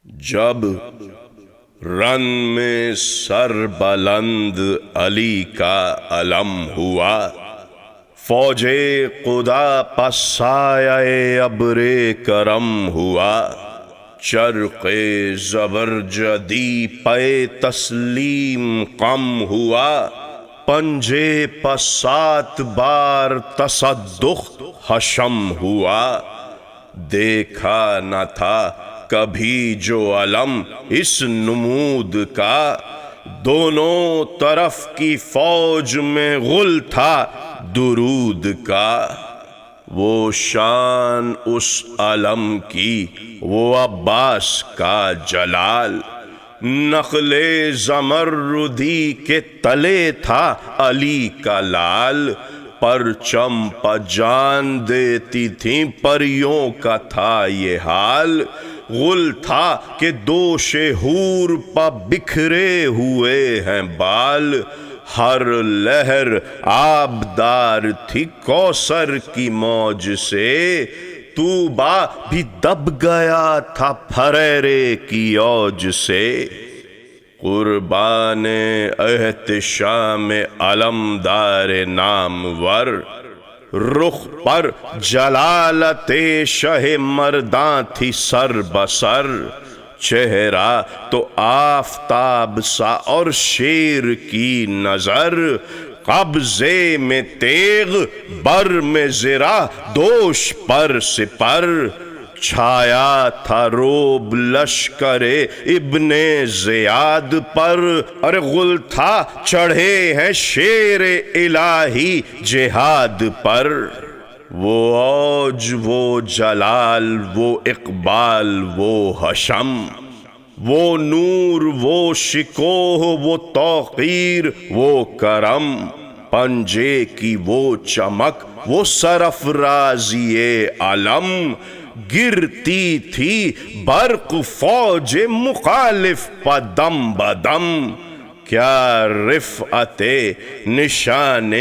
جب رن میں سر بلند علی کا علم ہوا، فوج خدا پس سایہ ابر کرم ہوا، چرخ زبرجدی پہ تسلیم قم ہوا، پنجے پس 7 بار تصدق حشم ہوا۔ دیکھا نہ تھا کبھی جو علم اس نمود کا، دونوں طرف کی فوج میں غل تھا درود کا۔ وہ شان اس علم کی، وہ عباس کا جلال، نخل زمردی کے تلے تھا علی کا لال۔ پرچم پہ جان دیتی تھیں پریوں کا تھا یہ حال، غل تھا کہ دوش حور پہ بکھرے ہوئے ہیں بال۔ ہر لہر آبدار تھی کوثر کی موج سے، طوبیٰ بھی دب گیا تھا پھریرے کی اوج سے۔ قربان احتشام علمدار نامور، رخ پر جلالت شہ مرداں تھی سر بسر۔ چہرہ تو آفتاب سا اور شیر کی نظر، قبضے میں تیغ بر میں زرہ دوش پر سپر۔ چھایا تھا روب لشکر ابن زیاد پر، ارے غل تھا چڑھے ہیں شیر الہی جہاد پر۔ وہ اوج وہ جلال وہ اقبال وہ حشم، وہ نور وہ شکوہ وہ توقیر وہ کرم۔ پنجے کی وہ چمک وہ سرافرازی علم، گرتی تھی برق فوج مخالف پہ دم بدم۔ کیا رفعت نشان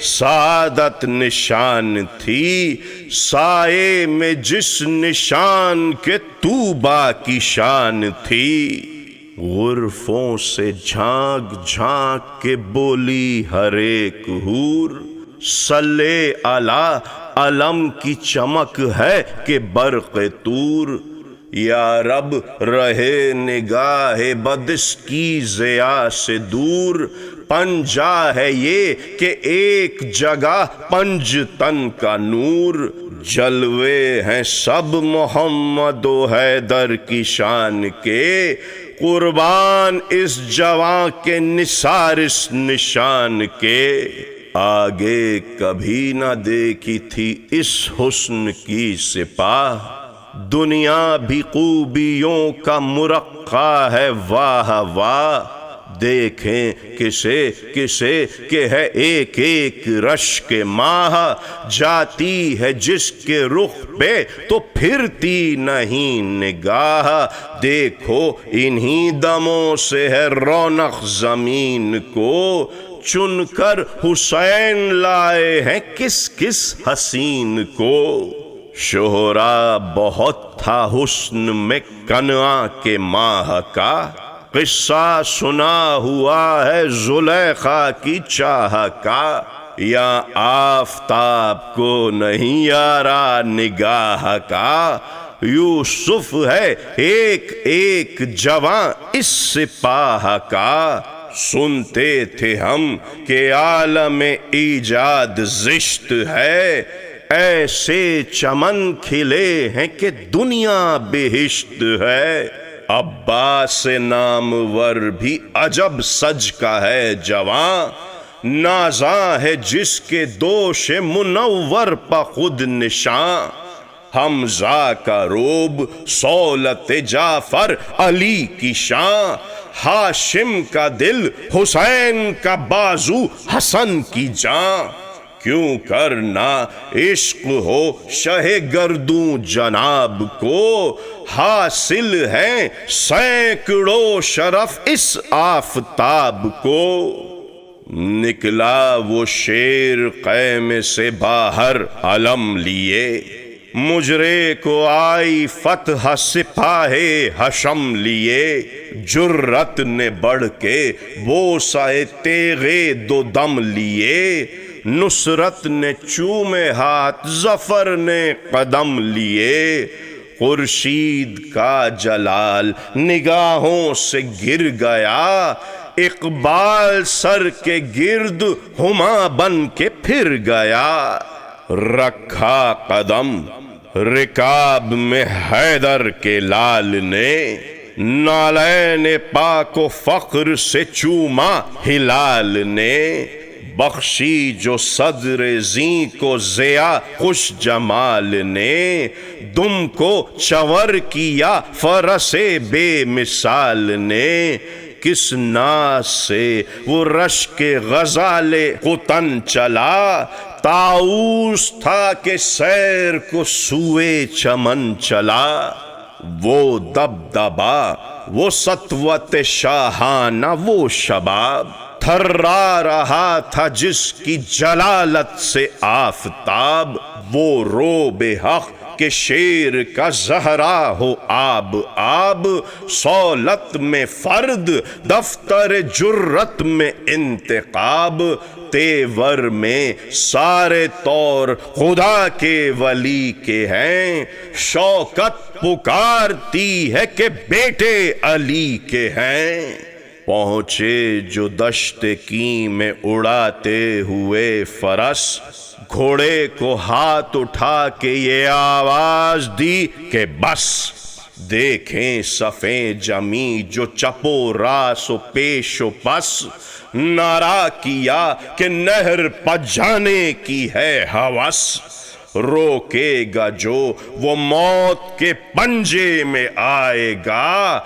سعادت نشان تھی، سائے میں جس نشان کے طوبیٰ کی شان تھی۔ غرفوں سے جھانک جھانک کے بولی ہر ایک حور، صلی علی علم کی چمک ہے کہ برق طور۔ یا رب رہے نگاہ بد اس کی ضیاء سے دور، پنجہ ہے یہ کہ ایک جگہ پنج تن کا نور۔ جلوے ہیں سب محمد و حیدر کی شان کے، قربان اس جواں کے نثار اس نشان کے۔ آگے کبھی نہ دیکھی تھی اس حسن کی سپاہ، دنیا بھی خوبیوں کا مرقع ہے واہ واہ۔ دیکھیں کسے کسے کہ ہے ایک ایک رشک ماہ، جاتی ہے جس کے رخ پہ تو پھرتی نہیں نگاہ۔ دیکھو انہی دموں سے ہے رونق زمین کو، چن کر حسین لائے ہیں کس کس حسین کو۔ شہرا بہت تھا حسن میں کنعان کے ماہ کا، قصہ سنا ہوا ہے زلیخا کی چاہ کا۔ یا آفتاب کو نہیں یارا نگاہ کا، یوسف ہے ایک ایک جواں اس سپاہ کا۔ سنتے تھے ہم کہ عالم ایجاد زشت ہے، ایسے چمن کھلے ہیں کہ دنیا بہشت ہے۔ عباس نامور بھی عجب سج کا ہے جواں، نازاں ہے جس کے دوش منور پہ خود نشاں۔ حمزہ کا روب صولت جعفر علی کی شان، ہاشم کا دل حسین کا بازو حسن کی جان۔ کیوں کرنا عشق ہو شہ گردوں جناب کو، حاصل ہیں سینکڑوں شرف اس آفتاب کو۔ نکلا وہ شیر خیمے سے باہر علم لیے، مجرے کو آئی فتح سپاہ حشم لیے، جرت نے بڑھ کے بوسہ تیغے دو دم لیے، نصرت نے چومے ہاتھ ظفر نے قدم لیے، خورشید کا جلال نگاہوں سے گر گیا، اقبال سر کے گرد ہما بن کے پھر گیا، رکھا قدم رکاب میں حیدر کے لال نے، نالین پاک و فخر سے چوما ہلال نے، بخشی جو صدر زیں کو ضیا خوش جمال نے، دم کو چور کیا فرس بے مثال نے، کس ناز سے وہ رشک غزال قطن چلا، طاؤس تھا کہ سیر کو سوئے چمن چلا، وہ دبدبا وہ سطوت شاہانہ وہ شباب، تھرا رہا تھا جس کی جلالت سے آفتاب، وہ روب حق کہ شیر کا زہرا ہو آب آب، صولت میں فرد دفتر جرت میں انتخاب، تیور میں سارے طور خدا کے ولی کے ہیں، شوکت پکارتی ہے کہ بیٹے علی کے ہیں، پہنچے جو دشت کی میں اڑاتے ہوئے فرس، گھوڑے کو ہاتھ اٹھا کے یہ آواز دی کہ بس، دیکھیں صفیں جمی جو چپو راس و پیش و پس، نعرہ کیا کہ نہر پجانے کی ہے ہوس، روکے گا جو وہ موت کے پنجے میں آئے گا،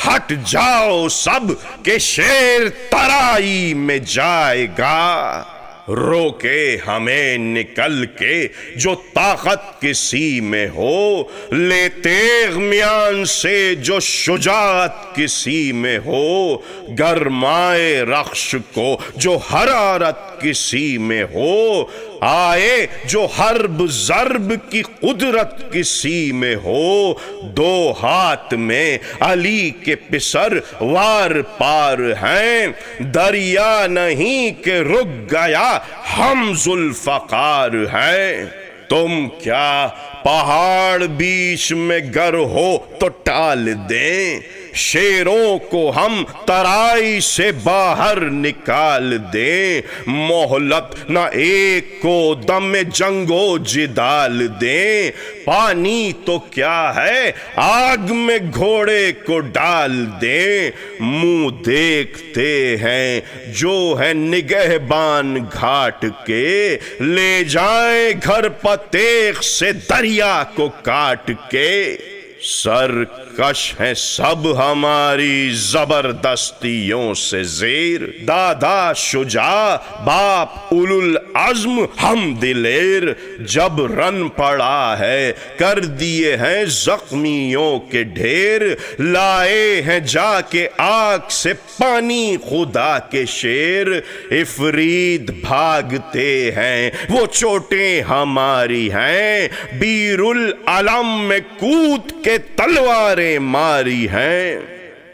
ہٹ جاؤ سب کہ شیر ترائی میں جائے گا، روکے ہمیں نکل کے جو طاقت کسی میں ہو، لے تیغ میان سے جو شجاعت کسی میں ہو، گرمائے رخش کو جو حرارت کسی میں ہو، آئے جو حرب ضرب کی قدرت کسی میں ہو، دو ہاتھ میں علی کے پسر وار پار ہیں، دریا نہیں کہ رک گیا ہم ذوالفقار ہیں، تم کیا پہاڑ بیچ میں گر ہو تو ٹال دیں، شیروں کو ہم ترائی سے باہر نکال دیں، مہلت نہ ایک کو دم جنگ و جدال دیں، پانی تو کیا ہے آگ میں گھوڑے کو ڈال دیں، منہ دیکھتے ہیں جو ہے نگہبان گھاٹ کے، لے جائیں گھر پتیغ سے دریا کو کاٹ کے، سرکش ہیں سب ہماری زبردستیوں سے زیر، دادا شجاع باپ اولو العزم ہم دلیر، جب رن پڑا ہے کر دیے ہیں زخمیوں کے ڈھیر، لائے ہیں جا کے آگ سے پانی خدا کے شیر، افرید بھاگتے ہیں وہ چوٹیں ہماری ہیں، بیر العلم میں کود کے تلواریں ماری ہیں،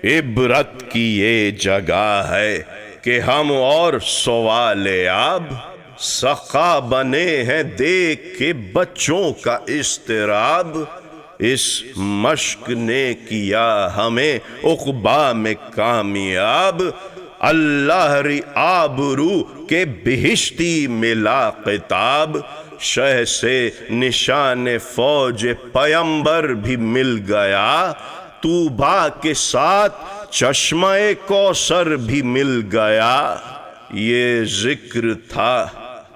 عبرت کی یہ جگہ ہے کہ ہم اور سوال آب، سخا بنے ہیں دیکھ کے بچوں کا اضطراب، اس مشق نے کیا ہمیں عقبہ میں کامیاب، اللہ ری آبرو کے بہشتی ملا خطاب، شہ سے نشان فوج پیمبر بھی مل گیا، طوبیٰ کے ساتھ چشمہ کوثر بھی مل گیا، یہ ذکر تھا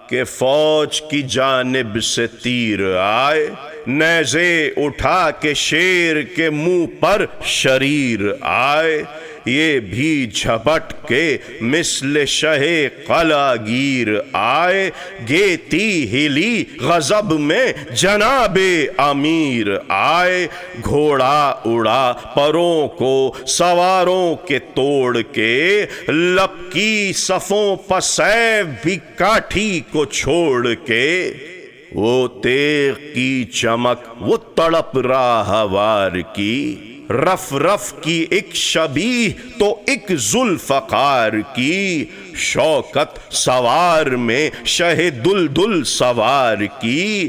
کہ فوج کی جانب سے تیر آئے، نیزے اٹھا کے شیر کے منہ پر شریر آئے، یہ بھی جھپٹ کے مثل شہ قلعہ گیر آئے، گیتی ہلی غضب میں جناب امیر آئے، گھوڑا اڑا پروں کو سواروں کے توڑ کے، لپکی صفوں پسیف بھی کاٹھی کو چھوڑ کے، وہ تیغ کی چمک وہ تڑپ راہوار کی، رف رف کی ایک شبیہ تو ایک ذوالفقار کی، شوکت سوار میں شہ دلدل سوار کی،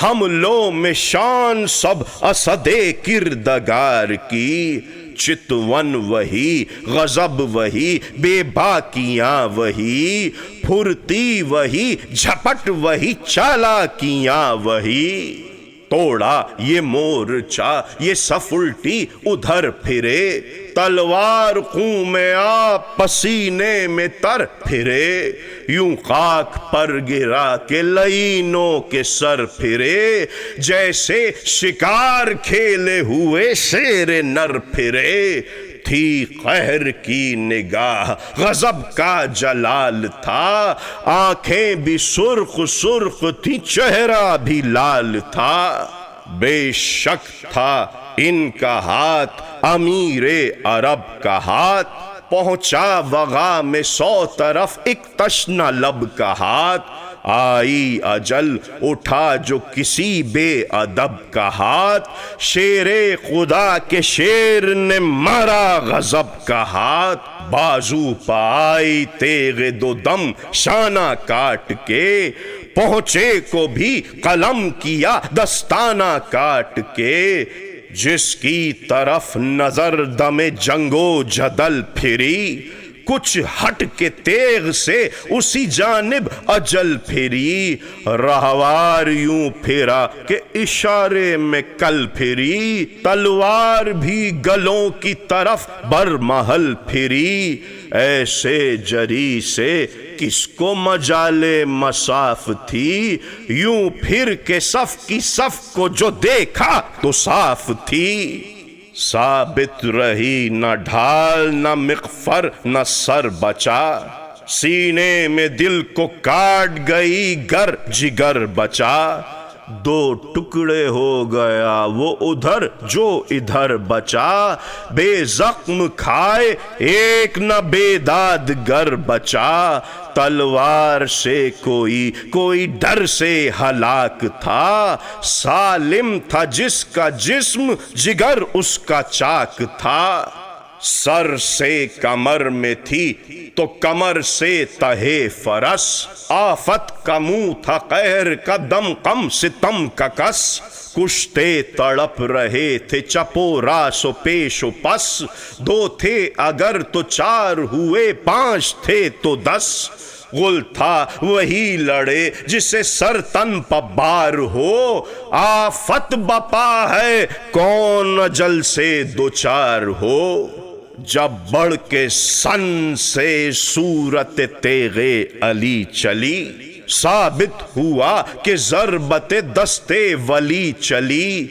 حملوں میں شان سب اسد کردگار کی، چتون وہی غضب وہی بے باکیاں وہی، پھرتی وہی جھپٹ وہی چالاکیاں وہی، توڑا یہ مورچہ یہ صف الٹی ادھر پھرے، تلوار خوں میں آپ پسینے میں تر پھرے، یوں خاک پر گرا کے لعینوں کے سر پھرے، جیسے شکار کھیلے ہوئے شیر نر پھرے، تھی قہر کی نگاہ غضب کا جلال تھا، آنکھیں بھی سرخ سرخ تھی چہرہ بھی لال تھا، بے شک تھا ان کا ہاتھ امیر عرب کا ہاتھ، پہنچا وغا میں 100 طرف ایک تشنہ لب کا ہاتھ، آئی اجل اٹھا جو کسی بے ادب کا ہاتھ، شیر خدا کے شیر نے مارا غضب کا ہاتھ، بازو پائی تیغ دو دم شانہ کاٹ کے، پہنچے کو بھی قلم کیا دستانہ کاٹ کے، جس کی طرف نظر دم جنگ و جدل پھری، کچھ ہٹ کے تیغ سے اسی جانب اجل پھری، رہوار یوں پھرا کہ اشارے میں کل پھری، تلوار بھی گلوں کی طرف برمحل پھری، ایسے جری سے کس کو مجال مصاف تھی، یوں پھر کے صف کی صف کو جو دیکھا تو صاف تھی، ثابت رہی نہ ڈھال نہ مغفر نہ سر بچا، سینے میں دل کو کاٹ گئی گر جگر بچا، دو ٹکڑے ہو گیا وہ ادھر جو ادھر بچا، بے زخم کھائے ایک نہ بے داد گر بچا، تلوار سے کوئی ڈر سے ہلاک تھا، سالم تھا جس کا جسم جگر اس کا چاک تھا، سر سے کمر میں تھی تو کمر سے تہے فرس، آفت کا منہ تھا قہر کا دم قم ستم کا کس، کشتے تڑپ رہے تھے چپو راس و پیش و پس، 2 تھے اگر تو 4 ہوئے 5 تھے تو 10، غل تھا وہی لڑے جسے سر تن پہ بار ہو، آفت بپا ہے کون اجل سے دوچار ہو، جب بڑھ کے سن سے صورت تیغ علی چلی، ثابت ہوا کہ ضربت دستے ولی چلی،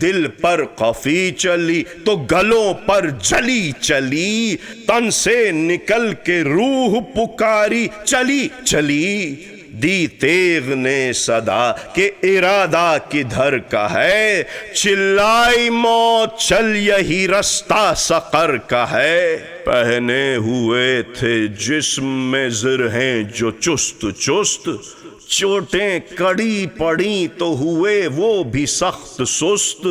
دل پر قفی چلی تو گلوں پر جلی چلی، تن سے نکل کے روح پکاری چلی چلی، دی تیغ نے صدا کہ ارادہ کدھر کا ہے، چلائی موت چل یہی رستہ سقر کا ہے، پہنے ہوئے تھے جسم میں زرہیں جو چست چست، چوٹیں کڑی پڑی تو ہوئے وہ بھی سخت سست،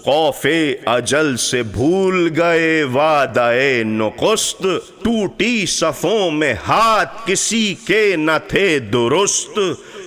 خوف اجل سے بھول گئے وعدہ نخست، ٹوٹی صفوں میں ہاتھ کسی کے نہ تھے درست،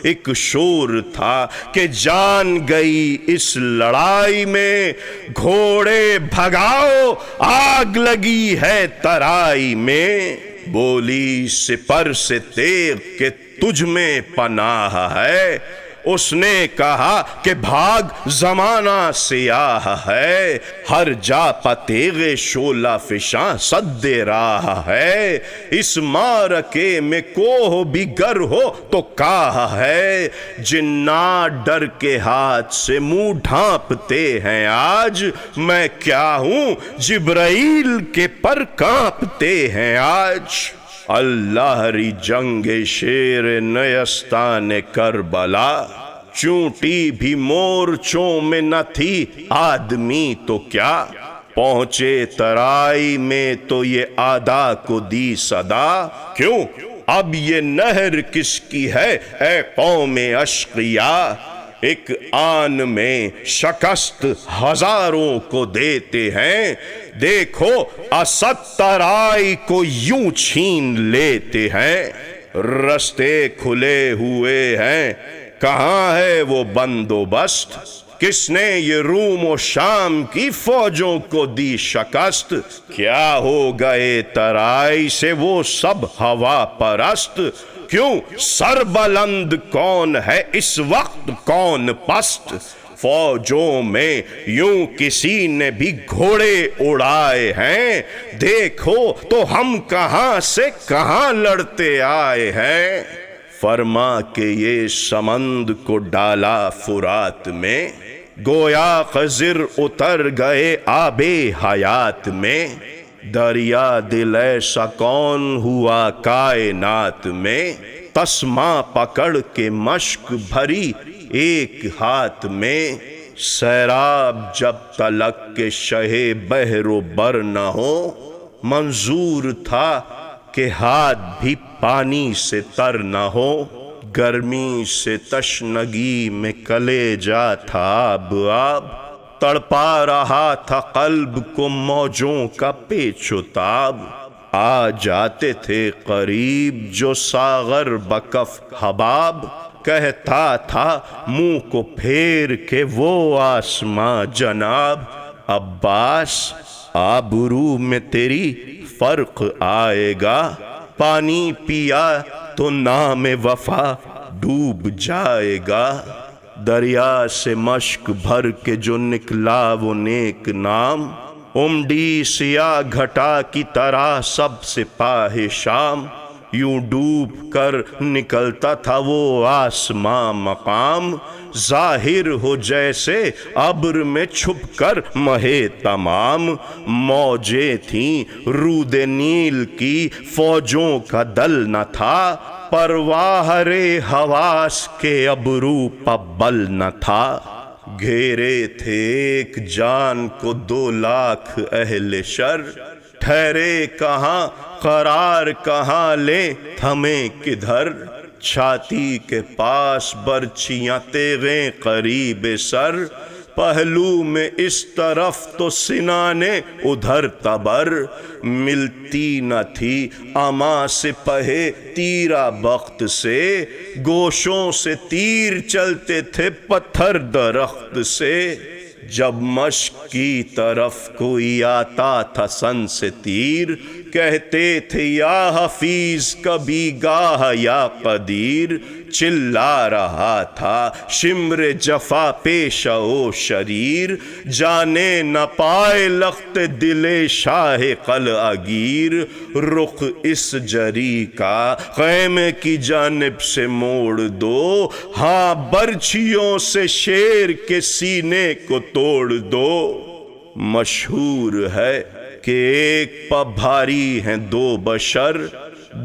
ایک شور تھا کہ جان گئی اس لڑائی میں، گھوڑے بھگاؤ آگ لگی ہے ترائی میں، بولی سپر سے تیغ کہ تجھ میں پناہ ہے، اس نے کہا کہ بھاگ زمانہ سیاہ ہے، ہر جا تیغ شعلہ فشاں سد راہ ہے، اس معرکے میں کوہ بھی گر ہو تو کاہ ہے، جنات ڈر کے ہاتھ سے منہ ڈھانپتے ہیں آج، میں کیا ہوں جبرائیل کے پر کانپتے ہیں آج، اللہ ری جنگ شیر نیستان کربلا، چونٹی بھی مورچوں میں نہ تھی آدمی تو کیا، پہنچے ترائی میں تو یہ آدھا کو دی صدا، کیوں اب یہ نہر کس کی ہے اے قوم اشقیا، ایک آن میں شکست ہزاروں کو دیتے ہیں، دیکھو اسد ترائی کو یوں چھین لیتے ہیں، رستے کھلے ہوئے ہیں کہاں ہے وہ بندوبست، کس نے یہ روم و شام کی فوجوں کو دی شکست، کیا ہو گئے ترائی سے وہ سب ہوا پرست، کیوں سر بلند کون ہے اس وقت کون پست، فوجوں میں یوں کسی نے بھی گھوڑے اڑائے ہیں، دیکھو تو ہم کہاں سے کہاں لڑتے آئے ہیں، فرما کے یہ سمند کو ڈالا فرات میں، گویا خضر اتر گئے آب حیات میں، دریا دل ایسا کون ہوا کائنات میں، تسمہ پکڑ کے مشک بھری ایک ہاتھ میں، سیراب جب تلک کے شہ بحر و بر نہ ہو، منظور تھا کہ ہاتھ بھی پانی سے تر نہ ہو، گرمی سے تشنگی میں کلیجہ تھا آب آب، تڑپا رہا تھا قلب کو موجوں کا پیچ و تاب، آ جاتے تھے قریب جو ساغر بکف حباب، کہتا تھا منہ کو پھیر کے وہ آسماں جناب، عباس آبرو میں تیری فرق آئے گا، پانی پیا تو نام وفا ڈوب جائے گا، دریا سے مشک بھر کے جو نکلا وہ نیک نام، امڈی سیاہ گھٹا کی طرح سب سپاہ شام، یوں ڈوب کر نکلتا تھا وہ آسماں مقام، ظاہر ہو جیسے ابر میں چھپ کر مہے تمام، موجیں تھیں رود نیل کی فوجوں کا دل نہ تھا، پرواہ رے حواس کے ابرو پبل نہ تھا، گھیرے تھے ایک جان کو 2,00,000 اہل شر، ٹھہرے کہاں قرار کہاں لیں تھمیں کدھر، چھاتی کے پاس برچیاں تیغیں قریب سر، پہلو میں اس طرف تو سنانے ادھر تبر، ملتی نہ تھی اما سپہے تیرا بخت سے، گوشوں سے تیر چلتے تھے پتھر درخت سے، جب مشق کی طرف کوئی آتا تھا سن سے تیر، کہتے تھے یا حفیظ کبھی گاہ یا قدیر، چلا رہا تھا شمر جفا پیشہ و شریر، جانے نہ پائے لخت دل شاہ قلعہ گیر، رخ اس جری کا خیمے کی جانب سے موڑ دو، ہاں برچھیوں سے شیر کے سینے کو توڑ دو، مشہور ہے کہ ایک پا بھاری ہیں 2 بشر،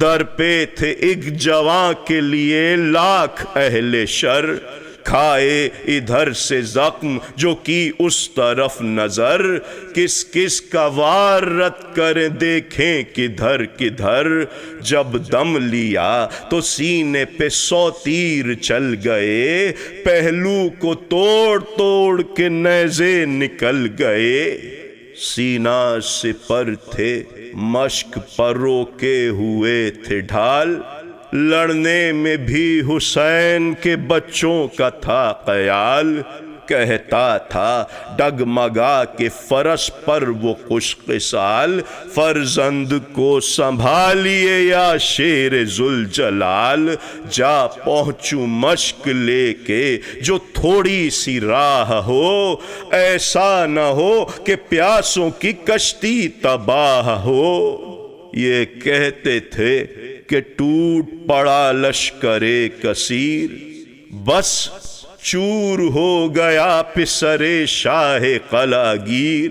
در پہ تھے ایک جواں کے لیے 1,00,000 اہل شر، کھائے ادھر سے زخم جو کی اس طرف نظر، کس کس کا وار رد کریں دیکھیں کدھر کدھر، جب دم لیا تو سینے پہ 100 تیر چل گئے، پہلو کو توڑ توڑ کے نیزے نکل گئے، سینہ سپر تھے مشق پر روکے ہوئے تھے ڈھال، لڑنے میں بھی حسین کے بچوں کا تھا خیال، کہتا تھا ڈگمگا کے فرس پر وہ خوش قصال، فرزند کو سنبھالیے یا شیر ذوالجلال، جا پہنچوں مشق لے کے جو تھوڑی سی راہ ہو، ایسا نہ ہو کہ پیاسوں کی کشتی تباہ ہو، یہ کہتے تھے کہ ٹوٹ پڑا لشکر کثیر، بس چور ہو گیا پسر شاہ قلعہ گیر،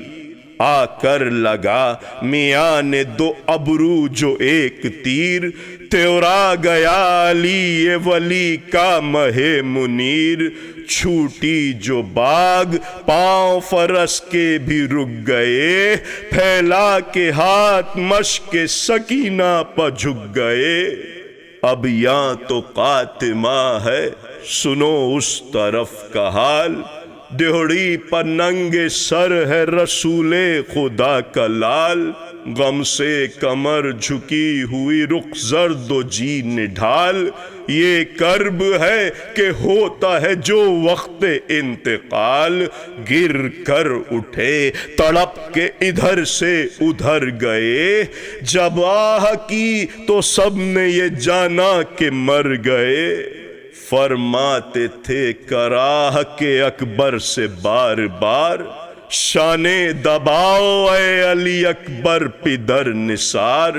آ کر لگا میان 2 ابرو جو ایک تیر، تیورا گیا علی ولی کا مہ منیر، چھوٹی جو باغ پاؤں فرس کے بھی رک گئے، پھیلا کے ہاتھ مشق سکینہ پہ جھک گئے، اب یہاں تو خاتمہ ہے سنو اس طرف کا حال، دہڑی پر ننگے سر ہے رسول خدا کا لال، غم سے کمر جھکی ہوئی رخ زرد و جی نڈھال، یہ کرب ہے کہ ہوتا ہے جو وقت انتقال، گر کر اٹھے تڑپ کے ادھر سے ادھر گئے، جب آہ کی تو سب نے یہ جانا کہ مر گئے، فرماتے تھے کراہ کے اکبر سے بار بار، شانے دباؤ اے علی اکبر پدر نثار،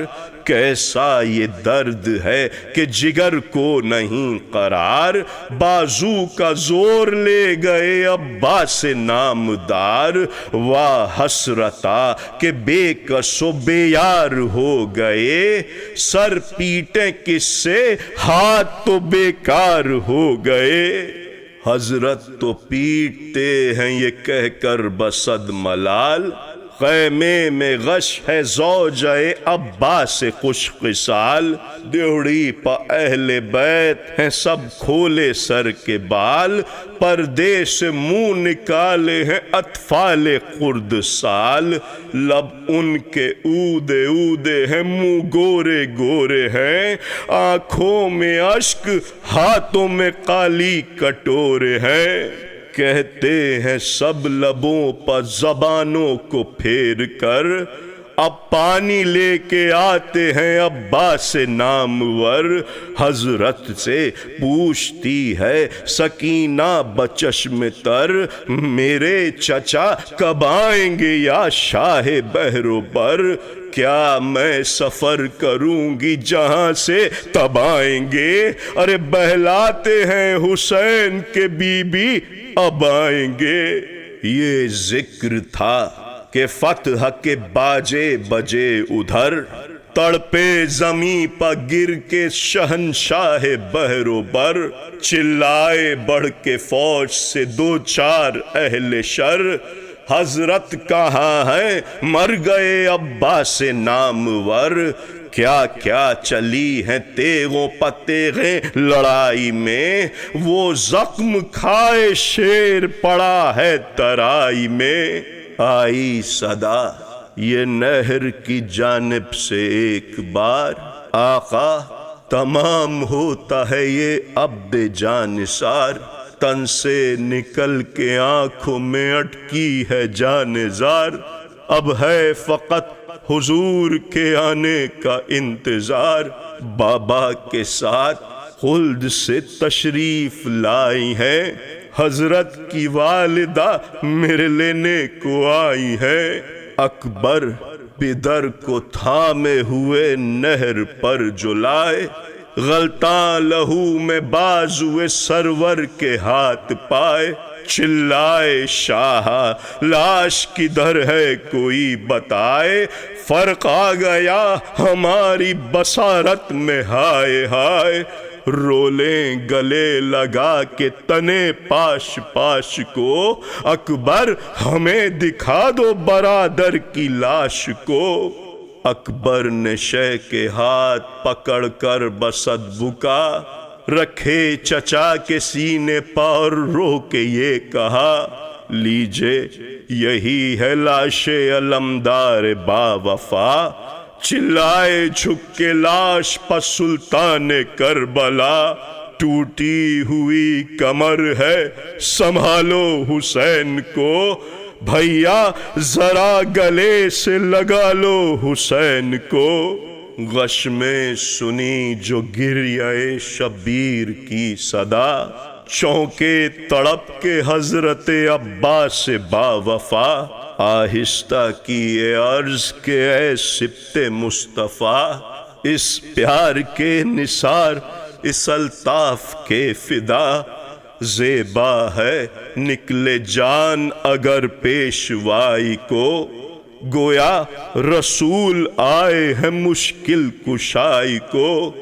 کیسا یہ درد ہے کہ جگر کو نہیں قرار، بازو کا زور لے گئے عباس نامدار، واہ حسرتا کہ بے کس و بے یار ہو گئے، سر پیٹیں کس سے ہاتھ تو بیکار ہو گئے، حضرت تو پیٹتے ہیں یہ کہہ کر بصد ملال، خیمے میں غش ہے زوجہ عباس خوش خصال، دیوڑی پا اہل بیت ہیں سب کھولے سر کے بال، پردے سے منہ نکالے ہیں اطفال خرد سال، لب ان کے اودے اودے ہیں منہ گورے گورے ہیں، آنکھوں میں اشک ہاتھوں میں کالی کٹورے ہیں، کہتے ہیں سب لبوں پر زبانوں کو پھیر کر، اب پانی لے کے آتے ہیں عباس نامور، حضرت سے پوچھتی ہے سکینہ بچشم تر، میرے چچا کب آئیں گے یا شاہ بحر و بر، کیا میں سفر کروں گی جہاں سے تب آئیں گے، ارے بہلاتے ہیں حسین کے بی بی اب آئیں گے، یہ ذکر تھا کہ فتح کے باجے بجے ادھر، تڑپے زمیں پر گر کے شہنشاہ بحر و بر، چلائے بڑھ کے فوج سے دو چار اہل شر، حضرت کہاں ہیں مر گئے عباس نامور، کیا کیا چلی ہیں تیغوں پہ تیغیں لڑائی میں، وہ زخم کھائے شیر پڑا ہے ترائی میں، آئی صدا یہ نہر کی جانب سے ایک بار، آقا تمام ہوتا ہے یہ عبد جانثار، تن سے نکل کے آنکھوں میں اٹکی ہے جانزار، اب ہے فقط حضور کے آنے کا انتظار، بابا کے ساتھ خلد سے تشریف لائی ہے، حضرت کی والدہ میرے لینے کو آئی ہے، اکبر پدر کو تھامے ہوئے نہر پر جلائے، غلطاں لہو میں بازوئے سرور کے ہاتھ پائے، چلائے شاہ لاش کدھر ہے کوئی بتائے، فرق آ گیا ہماری بصارت میں ہائے ہائے، رولیں گلے لگا کے تنے پاش پاش کو، اکبر ہمیں دکھا دو برادر کی لاش کو، اکبر نے شے کے ہاتھ پکڑ کر بصد بکا، رکھے چچا کے سینے پر رو کے یہ کہا، لیجے یہی ہے لاش علمدار با وفا، چلائے جھک کے لاش پر سلطان کربلا، ٹوٹی ہوئی کمر ہے سنبھالو حسین کو، بھیا ذرا گلے سے لگا لو حسین کو، غش میں سنی جو گریہ شبیر کی صدا، چونکے تڑپ کے حضرت عباس با وفا، آہستہ کیے عرض کہ اے سبط مصطفیٰ، اس پیار کے نثار اس الطاف کے فدا، زیبا ہے نکلے جان اگر پیشوائی کو، گویا رسول آئے ہیں مشکل کشائی کو،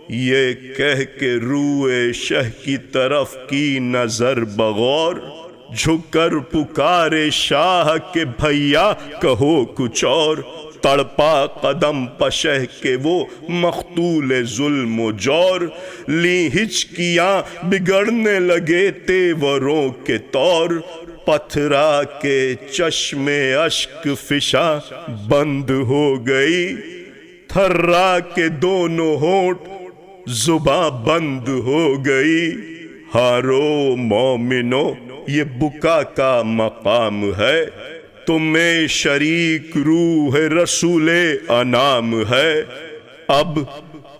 یہ کہہ کے روئے شہ کی طرف کی نظر بغور، جھک کر پکارے شاہ کے بھیا کہو کچھ اور، تڑپا قدم پشہ کے وہ مقتول ظلم و جور، لی ہچکیاں بگڑنے لگے تیوروں کے طور، پتھرا کے چشم اشک فشاں بند ہو گئی، تھرا کے دونوں ہونٹ زباں بند ہو گئی۔ ہارو مومنو یہ بکا کا مقام ہے، تمہیں شریک روح رسول انام ہے، اب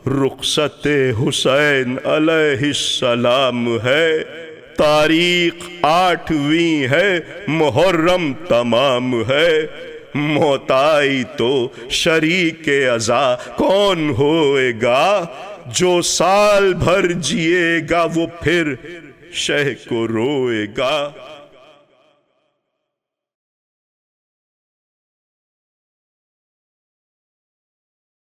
رخصت حسین علیہ السلام ہے، تاریخ 8ویں ہے محرم تمام ہے، موت آئی تو شریک عزا کون ہوئے گا، جو سال بھر جیے گا وہ پھر شہ کو روئے گا۔